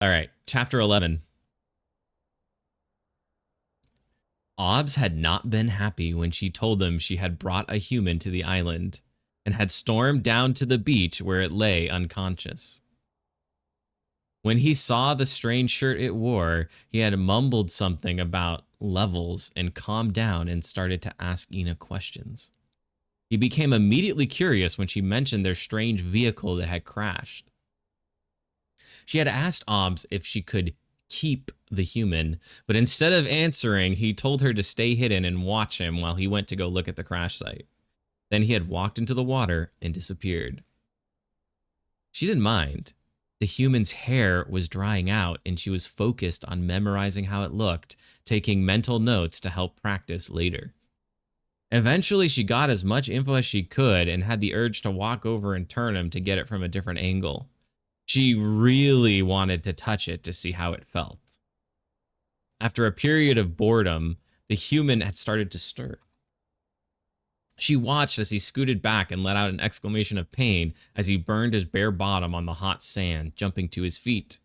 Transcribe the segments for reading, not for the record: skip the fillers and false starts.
All right, chapter 11. Obbs had not been happy when she told them she had brought a human to the island and had stormed down to the beach where it lay unconscious. When he saw the strange shirt it wore, he had mumbled something about levels and calmed down and started to ask Ina questions. He became immediately curious when she mentioned their strange vehicle that had crashed. She had asked Obbs if she could keep the human, but instead of answering, he told her to stay hidden and watch him while he went to go look at the crash site. Then he had walked into the water and disappeared. She didn't mind. The human's hair was drying out, and she was focused on memorizing how it looked, taking mental notes to help practice later. Eventually, she got as much info as she could and had the urge to walk over and turn him to get it from a different angle. She really wanted to touch it to see how it felt. After a period of boredom, the human had started to stir. She watched as he scooted back and let out an exclamation of pain as he burned his bare bottom on the hot sand, jumping to his feet.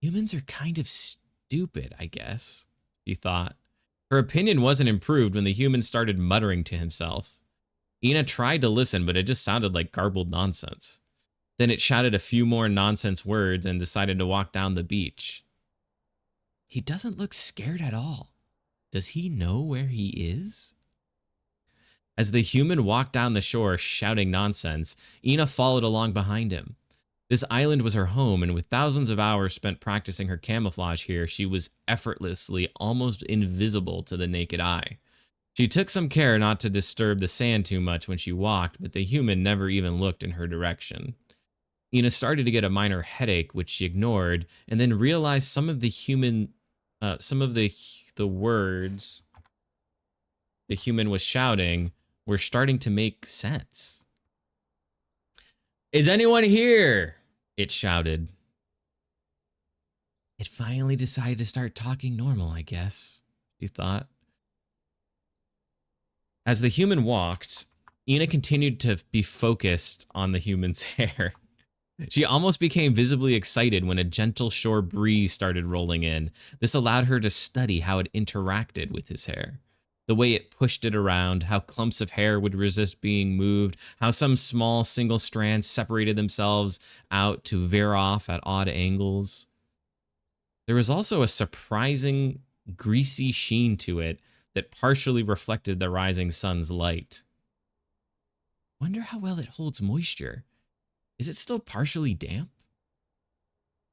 Humans are kind of stupid, I guess, she thought. Her opinion wasn't improved when the human started muttering to himself. Ina tried to listen, but it just sounded like garbled nonsense. Then it shouted a few more nonsense words and decided to walk down the beach. He doesn't look scared at all. Does he know where he is? As the human walked down the shore shouting nonsense, Ina followed along behind him. This island was her home, and with thousands of hours spent practicing her camouflage here, she was effortlessly almost invisible to the naked eye. She took some care not to disturb the sand too much when she walked, but the human never even looked in her direction. Ina started to get a minor headache, which she ignored, and then realized some of the words the human was shouting were starting to make sense. "Is anyone here?" it shouted. It finally decided to start talking normal, I guess, she thought. As the human walked, Ina continued to be focused on the human's hair. She almost became visibly excited when a gentle shore breeze started rolling in. This allowed her to study how it interacted with his hair. The way it pushed it around, how clumps of hair would resist being moved, how some small single strands separated themselves out to veer off at odd angles. There was also a surprising, greasy sheen to it that partially reflected the rising sun's light. Wonder how well it holds moisture. Is it still partially damp?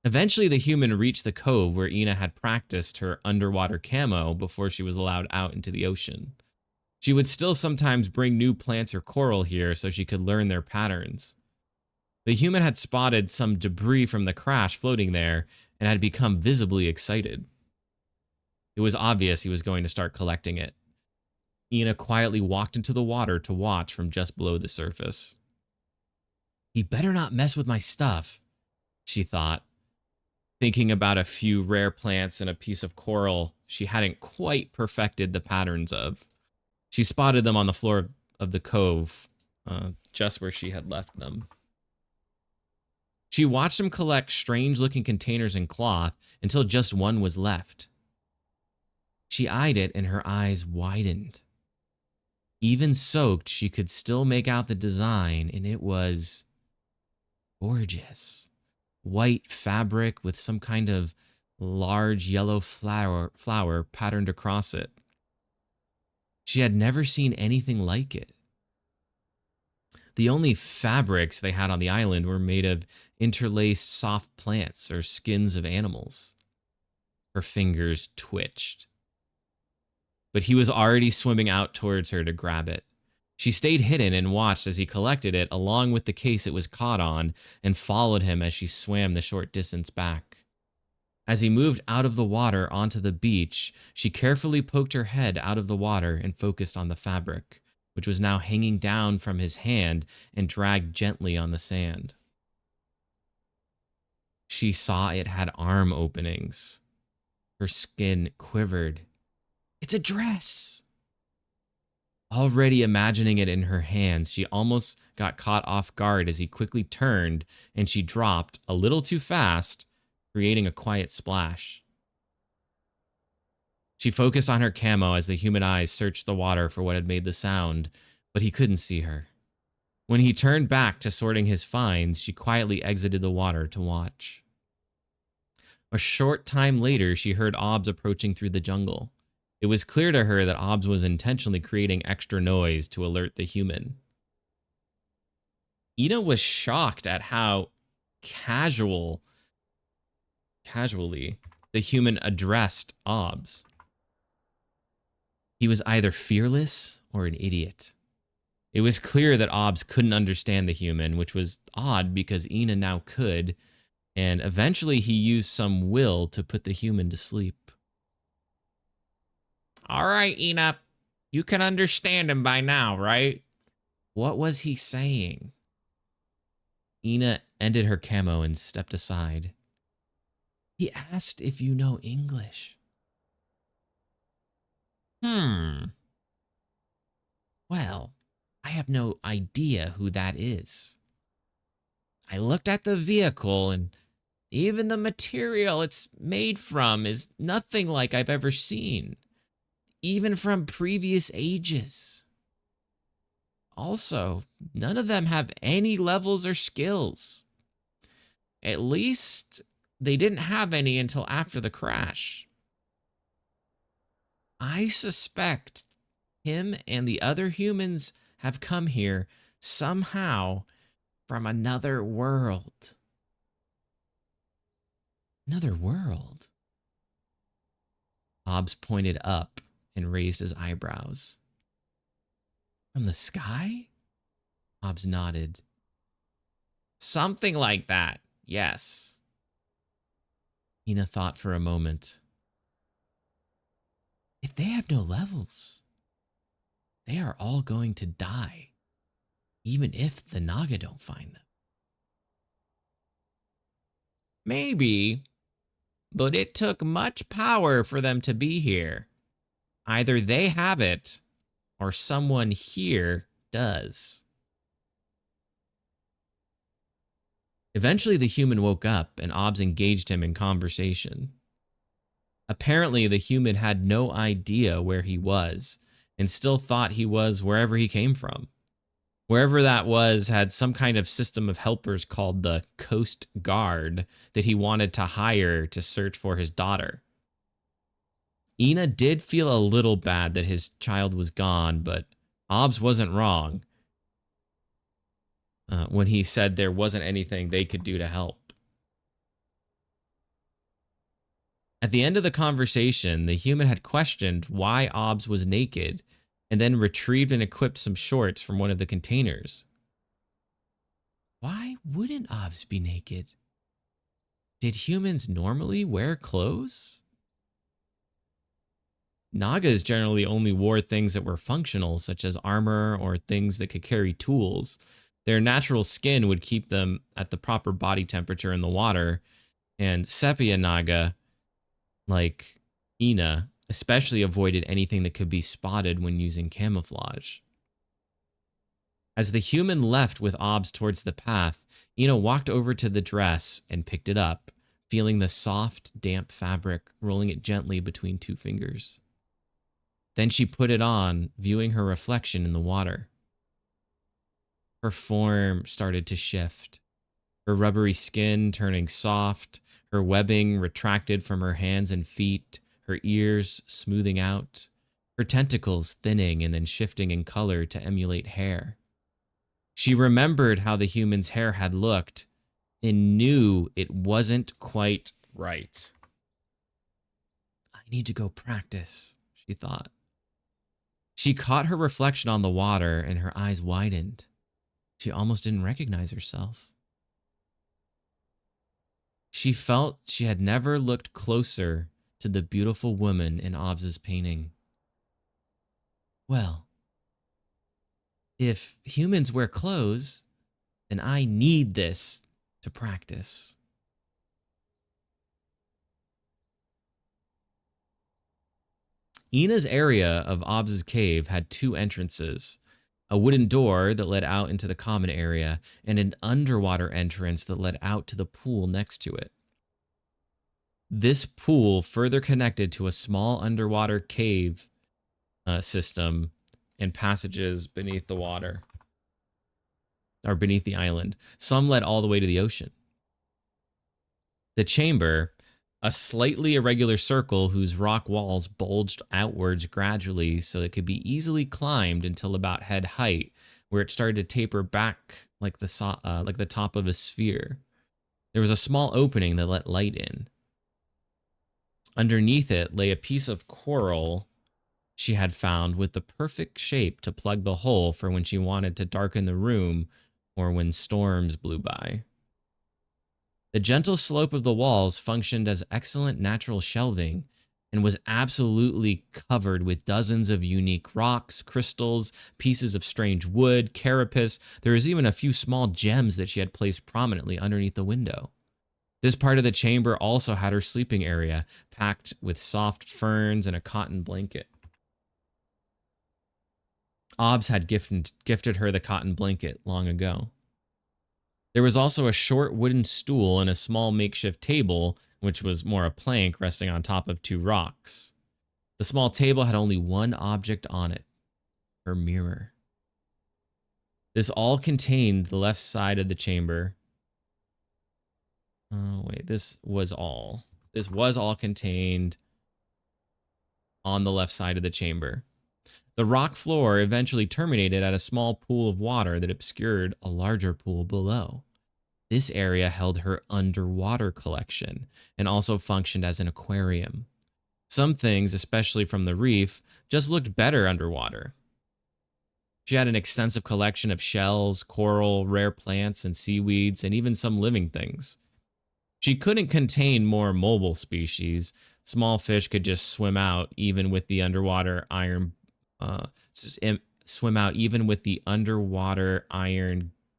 Eventually, the human reached the cove where Ina had practiced her underwater camo before she was allowed out into the ocean. She would still sometimes bring new plants or coral here so she could learn their patterns. The human had spotted some debris from the crash floating there and had become visibly excited. It was obvious he was going to start collecting it. Ina quietly walked into the water to watch from just below the surface. He better not mess with my stuff, she thought, thinking about a few rare plants and a piece of coral she hadn't quite perfected the patterns of. She spotted them on the floor of the cove, just where she had left them. She watched him collect strange-looking containers and cloth until just one was left. She eyed it and her eyes widened. Even soaked, she could still make out the design, and it was gorgeous. White fabric with some kind of large yellow flower patterned across it. She had never seen anything like it. The only fabrics they had on the island were made of interlaced soft plants or skins of animals. Her fingers twitched. But he was already swimming out towards her to grab it. She stayed hidden and watched as he collected it along with the case it was caught on and followed him as she swam the short distance back. As he moved out of the water onto the beach, she carefully poked her head out of the water and focused on the fabric, which was now hanging down from his hand and dragged gently on the sand. She saw it had arm openings. Her skin quivered. It's a dress! Already imagining it in her hands, she almost got caught off guard as he quickly turned and she dropped a little too fast, creating a quiet splash. She focused on her camo as the human eyes searched the water for what had made the sound, but he couldn't see her. When he turned back to sorting his finds, she quietly exited the water to watch. A short time later, she heard Obbs approaching through the jungle. It was clear to her that Obbs was intentionally creating extra noise to alert the human. Ina was shocked at how casually the human addressed Obbs. He was either fearless or an idiot. It was clear that Obbs couldn't understand the human, which was odd because Ina now could, and eventually he used some will to put the human to sleep. All right, Ina, you can understand him by now, right? What was he saying? Ina ended her camo and stepped aside. He asked if you know English. Well, I have no idea who that is. I looked at the vehicle and even the material it's made from is nothing like I've ever seen, even from previous ages. Also, none of them have any levels or skills. At least, they didn't have any until after the crash. I suspect him and the other humans have come here somehow from another world. Another world? Obbs pointed up and raised his eyebrows. From the sky? Obbs nodded. Something like that, yes. Ina thought for a moment. If they have no levels, they are all going to die, even if the Naga don't find them. Maybe, but it took much power for them to be here. Either they have it, or someone here does. Eventually, the human woke up and Obbs engaged him in conversation. Apparently, the human had no idea where he was and still thought he was wherever he came from. Wherever that was had some kind of system of helpers called the Coast Guard that he wanted to hire to search for his daughter. Ina did feel a little bad that his child was gone, but Obbs wasn't wrong when he said there wasn't anything they could do to help. At the end of the conversation, the human had questioned why Obbs was naked and then retrieved and equipped some shorts from one of the containers. Why wouldn't Obbs be naked? Did humans normally wear clothes? Nagas generally only wore things that were functional, such as armor or things that could carry tools. Their natural skin would keep them at the proper body temperature in the water, and Sepia Naga, like Ina, especially avoided anything that could be spotted when using camouflage. As the human left with Obbs towards the path, Ina walked over to the dress and picked it up, feeling the soft, damp fabric, rolling it gently between two fingers. Then she put it on, viewing her reflection in the water. Her form started to shift, her rubbery skin turning soft, her webbing retracted from her hands and feet, her ears smoothing out, her tentacles thinning and then shifting in color to emulate hair. She remembered how the human's hair had looked and knew it wasn't quite right. I need to go practice, she thought. She caught her reflection on the water and her eyes widened. She almost didn't recognize herself. She felt she had never looked closer to the beautiful woman in Obbs's painting. Well, if humans wear clothes, then I need this to practice. Ina's area of Obbs's cave had two entrances, a wooden door that led out into the common area, and an underwater entrance that led out to the pool next to it. This pool further connected to a small underwater cave system and passages beneath the water, or beneath the island. Some led all the way to the ocean. The chamber, a slightly irregular circle whose rock walls bulged outwards gradually so it could be easily climbed until about head height, where it started to taper back like the top of a sphere. There was a small opening that let light in. Underneath it lay a piece of coral she had found with the perfect shape to plug the hole for when she wanted to darken the room or when storms blew by. The gentle slope of the walls functioned as excellent natural shelving and was absolutely covered with dozens of unique rocks, crystals, pieces of strange wood, carapace. There was even a few small gems that she had placed prominently underneath the window. This part of the chamber also had her sleeping area, packed with soft ferns and a cotton blanket. Obbs had gifted her the cotton blanket long ago. There was also a short wooden stool and a small makeshift table, which was more a plank resting on top of two rocks. The small table had only one object on it, her mirror. This all contained the left side of the chamber. Oh, wait, this was all contained on the left side of the chamber. The rock floor eventually terminated at a small pool of water that obscured a larger pool below. This area held her underwater collection and also functioned as an aquarium. Some things, especially from the reef, just looked better underwater. She had an extensive collection of shells, coral, rare plants, and seaweeds, and even some living things. She couldn't contain more mobile species. Small fish could just swim out even with the underwater iron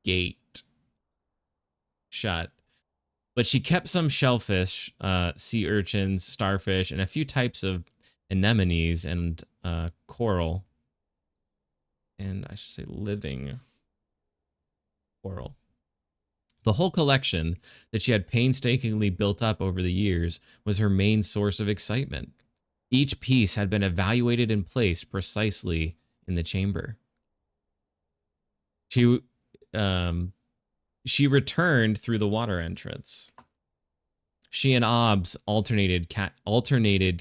gate shut. But she kept some shellfish, sea urchins, starfish, and a few types of anemones and coral. And I should say living coral. The whole collection that she had painstakingly built up over the years was her main source of excitement. Each piece had been evaluated and placed precisely in the chamber. She returned through the water entrance. She and Obbs alternated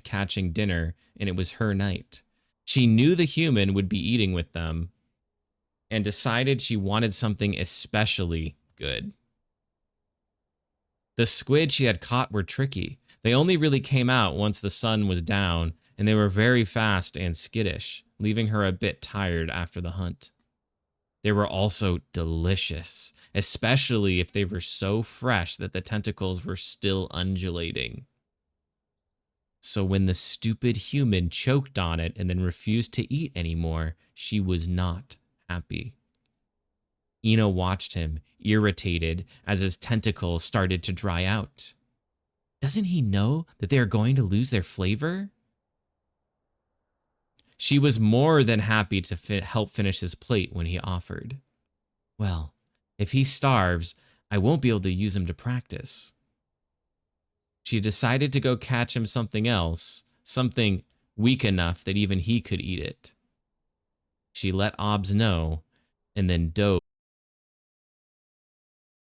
catching dinner, and it was her night. She knew the human would be eating with them and decided she wanted something especially good. The squid she had caught were tricky. They only really came out once the sun was down, and they were very fast and skittish, leaving her a bit tired after the hunt. They were also delicious, especially if they were so fresh that the tentacles were still undulating. So when the stupid human choked on it and then refused to eat anymore, she was not happy. Ina watched him, irritated, as his tentacles started to dry out. Doesn't he know that they are going to lose their flavor? She was more than happy to help finish his plate when he offered. Well, if he starves, I won't be able to use him to practice. She decided to go catch him something else, something weak enough that even he could eat it. She let Obbs know and then dove